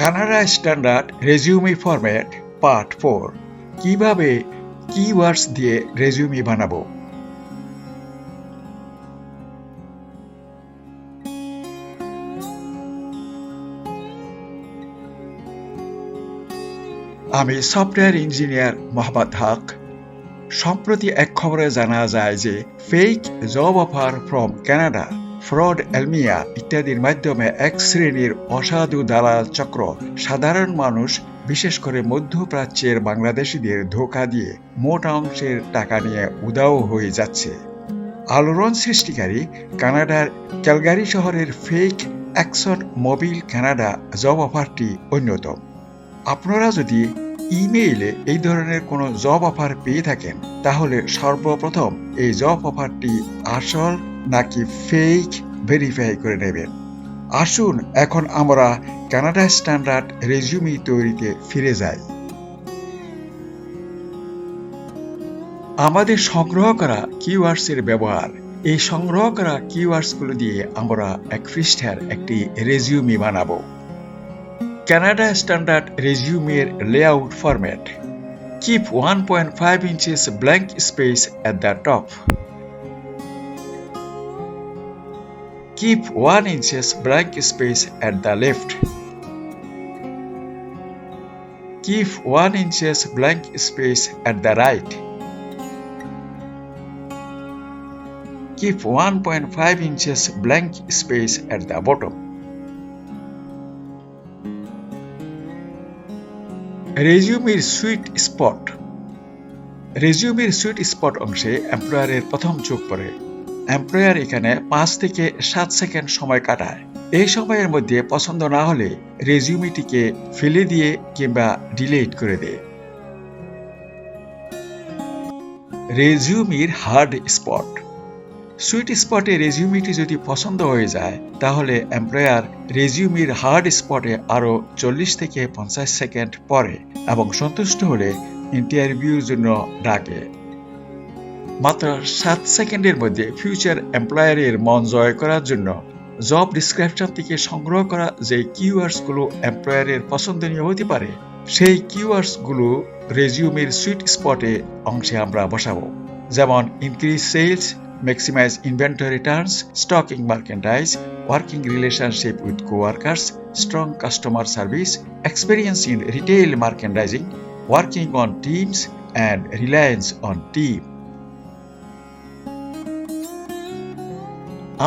Canada standard resume format part 4 কিভাবে keywords দিয়ে resume বানাবো। আমি সফটওয়্যার ইঞ্জিনিয়ার মোহাম্মদ হক। সম্প্রতি এক খবরে জানা যায় যে fake job offer from Canada, fraud, LMIA ইত্যাদির মাধ্যমে এক শ্রেণীর অসাধু দালাল চক্র সাধারণ মানুষ, বিশেষ করে মধ্যপ্রাচ্যের বাংলাদেশিদের ধোঁকা দিয়ে মোটা অংশের টাকা নিয়ে উধাও হয়ে যাচ্ছে। আলোড়ন সৃষ্টিকারী কানাডার ক্যালগারি শহরের fake action Mobil Canada job অফারটি অন্যতম। আপনারা যদি ইমেইলে এই ধরনের কোনো জব অফার পেয়ে থাকেন, তাহলে সর্বপ্রথম এই জব অফারটি আসল নাকি ফেক ভেরিফাই করে নেবেন। আসুন এখন আমরা কানাডা স্ট্যান্ডার্ড রেজিউমি তৈরিতে ফিরে যাই। আমাদের সংগ্রহ করা কিওয়ার্ডসের ব্যবহার। এই সংগ্রহ করা কিওয়ার্ডসগুলো দিয়ে আমরা এক পৃষ্ঠার একটি রেজিউমি বানাবো। কানাডা স্ট্যান্ডার্ড রেজিউমের layout format. Keep 1.5 inches blank space at the top. Keep 1 inches blank space at the left. Keep 1 inches blank space at the right. Keep 1.5 inches blank space at the bottom. রেজিউমের sweet spot. রেজিউমের sweet spot অংশে এমপ্লয়ারের প্রথম চোখ পড়ে। Employer এখানে 5 থেকে 7 second সময় কাটায়। এই সময়ের মধ্যে পছন্দ না হলে রেজিউমিটিকে ফেলে দিয়ে কিংবা ডিলিট করে দেয়। রেজিউমের হার্ড স্পট। সুইট স্পটে রেজিউমিটি যদি পছন্দ হয়ে যায়, তাহলে এমপ্লয়ার রেজিউমির হার্ড স্পটে আরও 40 থেকে 50 সেকেন্ড পরে এবং সন্তুষ্ট হলে ইন্টারভিউর জন্য ডাকে। মাত্র 7 সেকেন্ডের মধ্যে ফিউচার এমপ্লয়ারের মন জয় করার জন্য জব ডিসক্রিপশন থেকে সংগ্রহ করা যে কিওয়ার্ডসগুলো এমপ্লয়ারের পছন্দনীয় হতে পারে, সেই কিওয়ার্ডসগুলো রেজিউমের সুইট স্পটে অংশে আমরা বসাবো। যেমন increase sales, maximize inventory turns, stocking merchandise, working relationship with co-workers, strong customer service, experience in retail merchandising, working on teams, and reliance on team.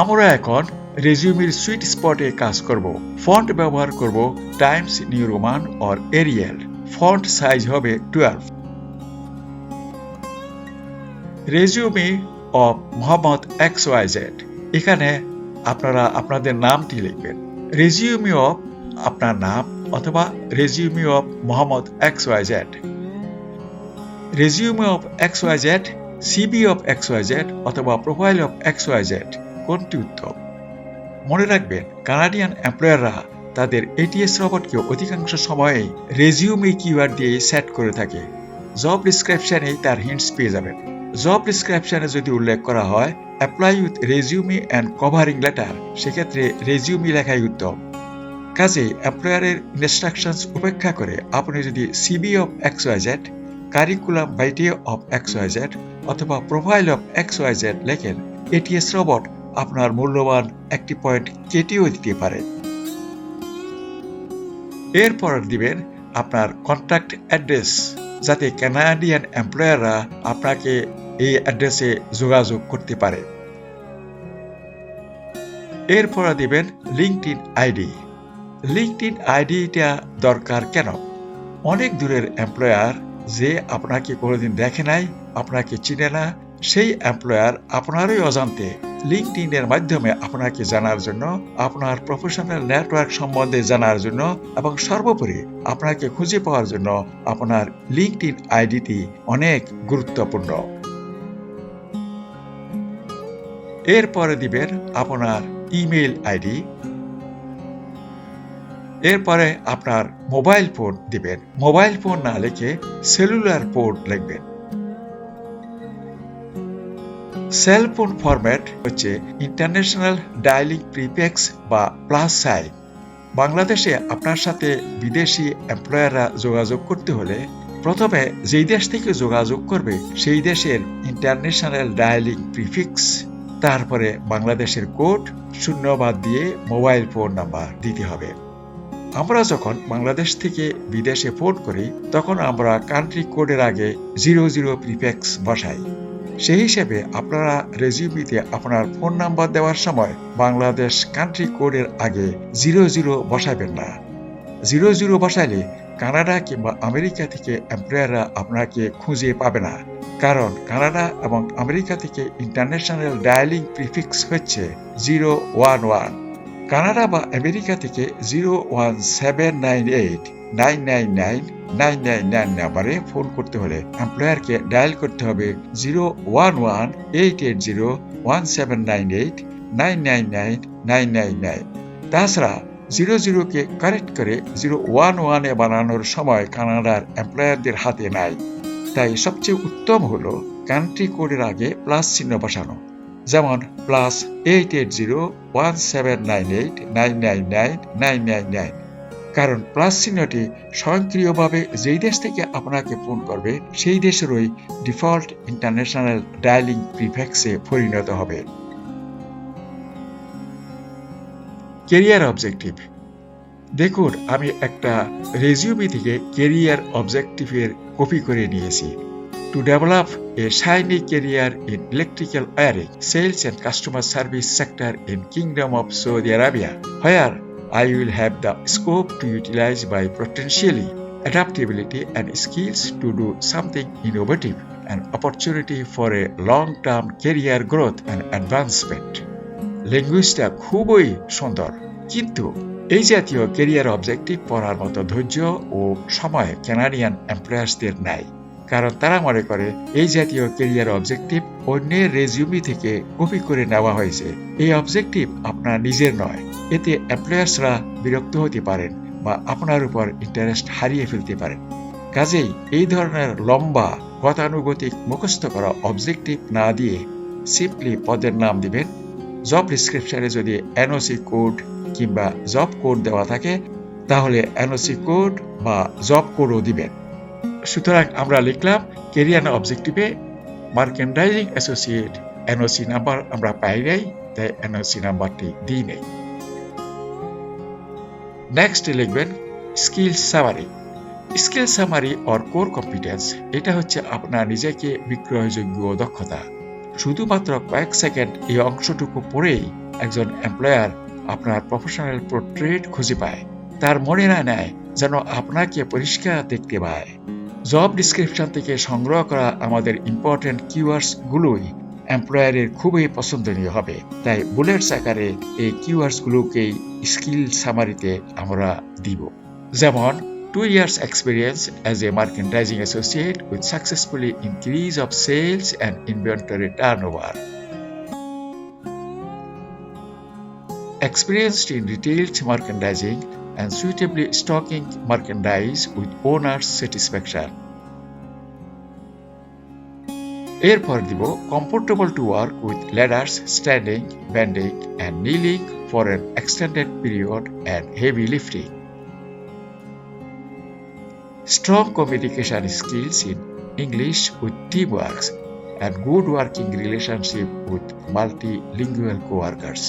আমরা এখন রেজিউমের সুইট স্পটে কাজ করব। ফন্ট ব্যবহার করব Times New Roman or Arial. Font size হবে 12। Resume of Mohammad XYZ। এখানে আপনারা আপনাদের নামটি লিখবেন। রেজিউমি অফ আপনার নাম অথবা resume of Mohammad XYZ। Resume of XYZ, CV of XYZ অথবা প্রোফাইল অফ XYZ কোনটি উত্তম? মনে রাখবেন, কানাডিয়ান এমপ্লয়াররা তাদের এটিএস রবটকে অধিকাংশ সময়ে রেজিউমি কিওয়ার্ড দিয়ে সেট করে থাকে। জব ডিসক্রিপশনে তার হিন্টস পেয়ে যাবেন। জব ডিসক্রিপশনে যদি উল্লেখ করা হয় apply with resume and covering letter, সেক্ষেত্রে রেজিউমি লেখাই উত্তম। কাজে এমপ্লয়ারের ইনস্ট্রাকশনস উপেক্ষা করে আপনি যদি সিবি অফ XYZ, কারিকুলাম ভাইটিয়ে অফ XYZ অথবা প্রোফাইল অফ XYZ লেখেন, এটিএস রবট আপনার মূল্যবান একটি পয়েন্ট কেটেও দিতে পারে। এরপর দিবেন আপনার কন্ট্যাক্ট অ্যাড্রেস, যাতে কানাডিয়ান এমপ্লয়াররা আপনাকে এই অ্যাড্রেসে যোগাযোগ করতে পারে। এরপর দিবেন লিঙ্কডইন আইডি। লিঙ্কডইন আইডিটা দরকার কেন? অনেক দূরের এমপ্লয়ার যে আপনাকে কোনোদিন দেখে নাই, আপনাকে চিনে না, সেই এমপ্লয়ার আপনারই অজান্তে লিঙ্কডইনের মাধ্যমে আপনাকে জানার জন্য, আপনার প্রফেশনাল নেটওয়ার্ক সম্বন্ধে জানার জন্য এবং সর্বোপরি আপনাকে খুঁজে পাওয়ার জন্য আপনার লিঙ্কডইন আইডিটি অনেক গুরুত্বপূর্ণ। এরপরে দিবেন আপনার ইমেইল আইডি। এরপরে আপনার মোবাইল ফোন দিবেন। মোবাইল ফোন না লিখে সেলুলার পোর্ট লিখবেন। সেল ফোন ফরম্যাট হচ্ছে ইন্টারন্যাশনাল ডায়ালিং প্রিফিক্স বা প্লাস সাইন। বাংলাদেশে আপনার সাথে বিদেশি এমপ্লয়াররা যোগাযোগ করতে হলে প্রথমে যেই দেশ থেকে যোগাযোগ করবে সেই দেশের ইন্টারন্যাশনাল ডায়ালিং প্রিফিক্স, তারপরে বাংলাদেশের কোড, শূন্য বাদ দিয়ে মোবাইল ফোন নাম্বার দিতে হবে। আমরা যখন বাংলাদেশ থেকে বিদেশে ফোন করি তখন আমরা কান্ট্রি কোডের আগে 00 প্রিফিক্স বসাই। সেই হিসেবে আপনারা রেজিউমিতে আপনার ফোন নাম্বার দেওয়ার সময় বাংলাদেশ কান্ট্রি কোডের আগে 00 বসাবেন না। 00 বসাইলে কানাডা কিংবা আমেরিকা থেকে এমপ্লয়াররা আপনাকে খুঁজে পাবে না, কারণ কানাডা এবং আমেরিকা থেকে ইন্টারন্যাশনাল ডায়ালিং প্রিফিক্স হচ্ছে 011। কানাডা বা আমেরিকা থেকে 01798999999 নাম্বারে ফোন করতে হলে এমপ্লয়ারকে ডায়াল করতে হবে 011880179899999। তাছাড়া 00কে কারেক্ট করে 011-এ বানানোর সময় কানাডার এমপ্লয়ারদের হাতে নাই। তাই সবচেয়ে উত্তম হলো কান্ট্রি কোডের আগে প্লাস চিহ্ন বসানো, যেমন +880179899999, কারণ প্লাস চিহ্নটি স্বয়ংক্রিয়ভাবে যেই দেশ থেকে আপনাকে ফোন করবে সেই দেশেরই ডিফল্ট ইন্টারন্যাশনাল ডায়ালিং প্রিফিক্সে পরিণত হবে। Career objective. দেখুন, আমি একটা রেজিউমি থেকে ক্যারিয়ার অবজেক্টিভের কপি করে নিয়েছি। To develop a shiny career in electrical wiring, sales and customer service sector in Kingdom of Saudi Arabia, where I will have the scope to utilize my potentially adaptability and skills to do something innovative, an opportunity for a long-term career growth and advancement. ল্যাঙ্গুয়েজটা খুবই সুন্দর, কিন্তু এই জাতীয় career objective পড়ার মতো ধৈর্য ও সময় Canadian এমপ্লয়ার্সদের নাই, কারণ তারা মনে করে এই জাতীয় ক্যারিয়ার অবজেক্টিভ অন্যের রেজিউমি থেকে কপি করে নেওয়া হয়েছে। এই অবজেক্টিভ আপনার নিজের নয়, এতে এমপ্লয়ার্সরা বিরক্ত হতে পারেন বা আপনার উপর ইন্টারেস্ট হারিয়ে ফেলতে পারেন। কাজেই এই ধরনের লম্বা গতানুগতিক মুখস্থ করা অবজেক্টিভ না দিয়ে সিম্পলি পদের নাম দিবেন। জব ডিসক্রিপশনে যদি এনওসি কোড কিংবা জব কোড দেওয়া থাকে তাহলে এনওসি কোড বা জব কোডও দিবেন। সুতরাং আমরা লিখলাম ক্যারিয়ার অবজেক্টিভে মার্কেন্ডাইজিং অ্যাসোসিয়েট, এনওসি নাম্বার আমরা পাই নাই, তাই এনওসি নাম্বারটি দিই নেই। নেক্সট লিখবেন skill summary. Skill summary or core competence, এটা হচ্ছে আপনার নিজেকে বিক্রয়যোগ্য দক্ষতা। শুধুমাত্র কয়েক সেকেন্ড এই অংশটুকু পড়েই একজন এমপ্লয়ার আপনার প্রফেশনাল পোর্ট্রেট খুঁজে পায়, তার মনে না নেয় যেন আপনাকে পরিষ্কার দেখতে পায়। জব ডিসক্রিপশন থেকে সংগ্রহ করা আমাদের ইম্পর্টেন্ট কিওয়ার্ডস গুলোই এমপ্লয়ারের খুবই পছন্দনীয় হবে, তাই বুলেটস আকারে এই কিওয়ার্ডস গুলোকেই স্কিল সামারিতে আমরা দিব। যেমন 2 years experience as a merchandising associate with successfully increase of sales and inventory turnover. Experienced in retail merchandising and suitably stocking merchandise with owner's satisfaction. এরপর দিব comfortable to work with ladders, standing, bending and kneeling for an extended period and heavy lifting. Strong communication skills in English with teamwork and good working relationship with multilingual co-workers.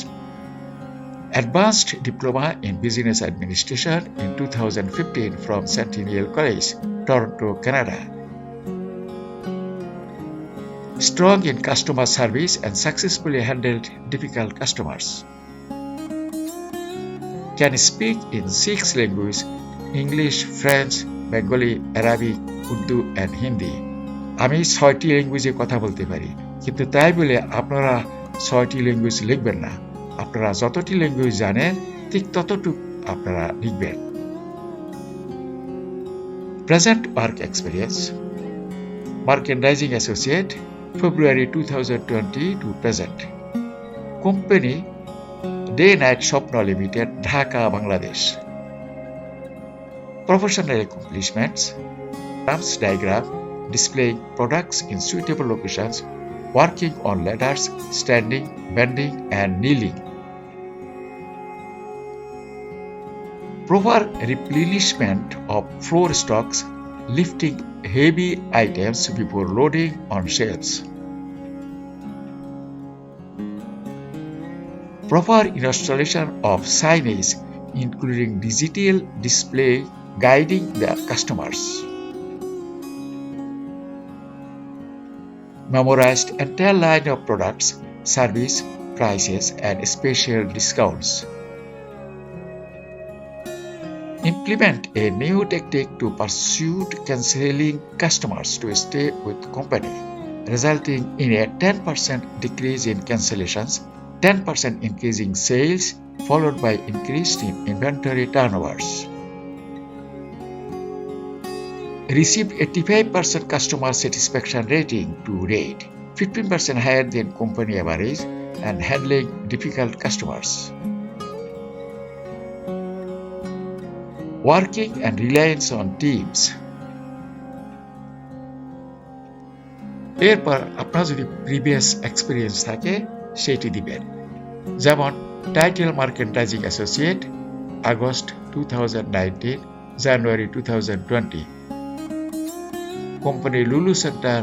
Advanced Diploma in Business Administration in 2015 from Centennial College, Toronto, Canada. Strong in customer service and successfully handled difficult customers. Can speak in 6 languages: English, French, Bengali, Arabic, Urdu and Hindi. আমি 6টি ল্যাঙ্গুয়েজে কথা বলতে পারি, কিন্তু তাই বলে আপনারা 6টি ল্যাঙ্গুয়েজ লিখবেন না। আপনারা যতটি ল্যাঙ্গুয়েজ জানেন ঠিক ততটুকু আপনারা লিখবেন। Present work experience: Merchandising Associate, February 2020 to present. Company Day Night Shopno Limited, Dhaka, Bangladesh. Professional accomplishments: terms diagram, displaying products in suitable locations, working on ladders, standing, bending and kneeling. Proper replenishment of floor stocks, lifting heavy items before loading on shelves. Proper installation of signage, including digital display guiding the customers. Memorized entire line of products, service, prices, and special discounts. Implement a new tactic to pursue canceling customers to stay with company, resulting in a 10% decrease in cancellations, 10% increase in sales, followed by increase in inventory turnovers. Received 85% customer satisfaction rating to rate, 15% higher than company average, and handling difficult customers. Working and reliance on teams. এরপর আপনার যদি previous experience থাকে সেটি দিবেন, যেমন title merchandising associate August 2019, January 2020, company Lulu center,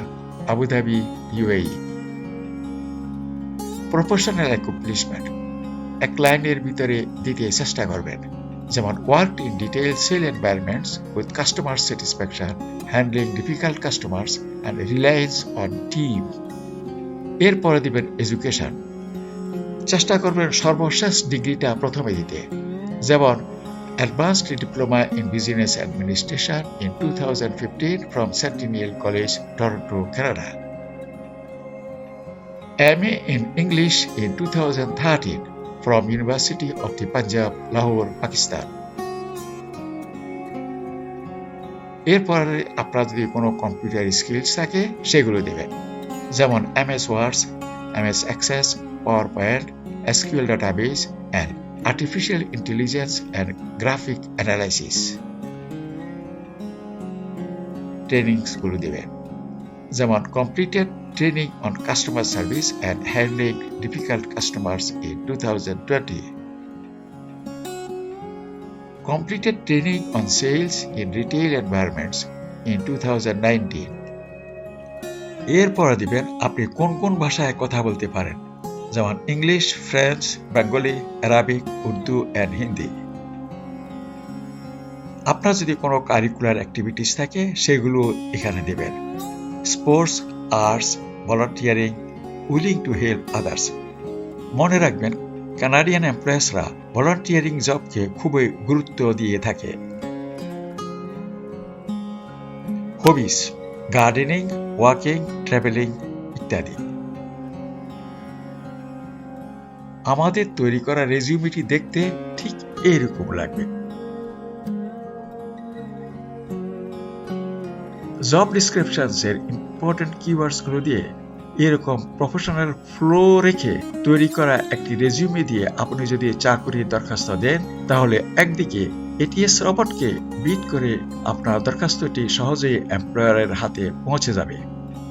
Abu Dhabi, UAE. Professional accomplishment এক লাইনের ভিতরে দিতে চেষ্টা করবেন, যেমন worked in detail sale environments with customer satisfaction, handling difficult customers and reliance on team. এরপরে দিবেন এডুকেশন, চেষ্টা করবেন সর্বশেষ ডিগ্রিটা প্রথমে দিতে, যেমন Advanced Diploma in Business Administration in 2015 from Centennial College, Toronto, Canada. MA in English in 2013 from University of the Punjab, Lahore, Pakistan. এরপরে আপনার যদি কোনো কম্পিউটার স্কিলস থাকে সেগুলো দেবেন, যেমন MS Word, MS Access, PowerPoint, SQL database, and Artificial Intelligence and Graphic Analysis. ট্রেনিংসগুলো দেবেন, যেমন Completed Training on Customer Service and Handling Difficult Customers in 2020. Completed Training on Sales in Retail Environments in 2019. এরপর দিবেন আপনি কোন কোন ভাষায় কথা বলতে পারেন, যেমন English, French, Bengali, Arabic, Urdu and Hindi. আপনার যদি কোনো কারিকুলার অ্যাক্টিভিটিস থাকে সেগুলো এখানে দেবেন, sports, arts, volunteering, willing to help others. মনে রাখবেন, কানাডিয়ান এমপ্লয়ার্সরা ভলান্টিয়ারিং জবকে খুবই গুরুত্ব দিয়ে থাকে। হবিস, গার্ডেনিং, ওয়াকিং, ট্রাভেলিং ইত্যাদি। আমাদের তৈরি করা রেজিউমিটি দেখতে ঠিক এইরকম লাগবে। জব ডিসক্রিপশনসের ইম্পর্টেন্ট কিওয়ার্ডসগুলো দিয়ে এরকম প্রফেশনাল ফ্লো রেখে তৈরি করা একটি রেজিউমি দিয়ে আপনি যদি চাকরির দরখাস্ত দেন, তাহলে একদিকে এটিএস রবটকে বিট করে আপনার দরখাস্তটি সহজেই এমপ্লয়ারের হাতে পৌঁছে যাবে,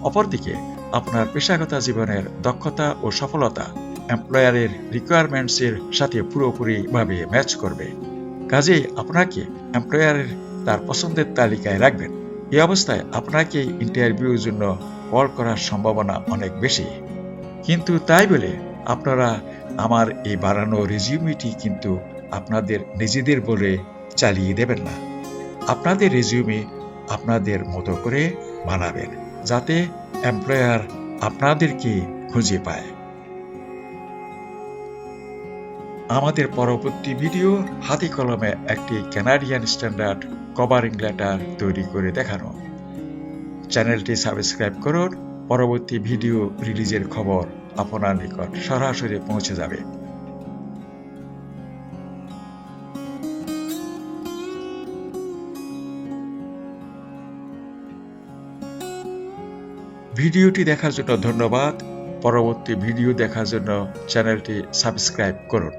অপরদিকে আপনার পেশাগত জীবনের দক্ষতা ও সফলতা এমপ্লয়ারের রিকোয়ারমেন্টসের সাথে পুরোপুরিভাবে ম্যাচ করবে। কাজেই আপনাকে এমপ্লয়ারের তার পছন্দের তালিকায় রাখবেন। এই অবস্থায় আপনাকে ইন্টারভিউর জন্য কল করার সম্ভাবনা অনেক বেশি। কিন্তু তাই বলে আপনারা আমার এই বানানো রেজিউমিটি কিন্তু আপনাদের নিজেদের বলে চালিয়ে দেবেন না। আপনাদের রেজিউমি আপনাদের মতো করে বানাবেন, যাতে এমপ্লয়ার আপনাদেরকে খুঁজে পায়। আমাদের পরবর্তী ভিডিও হাতে কলমে একটি কানাডিয়ান স্ট্যান্ডার্ড কভারিং লেটার তৈরি করে দেখানো। চ্যানেলটি সাবস্ক্রাইব করুন, পরবর্তী ভিডিও রিলিজের খবর আপনার নিকট সরাসরি পৌঁছে যাবে। ভিডিওটি দেখার জন্য ধন্যবাদ। পরবর্তী ভিডিও দেখার জন্য চ্যানেলটি সাবস্ক্রাইব করুন।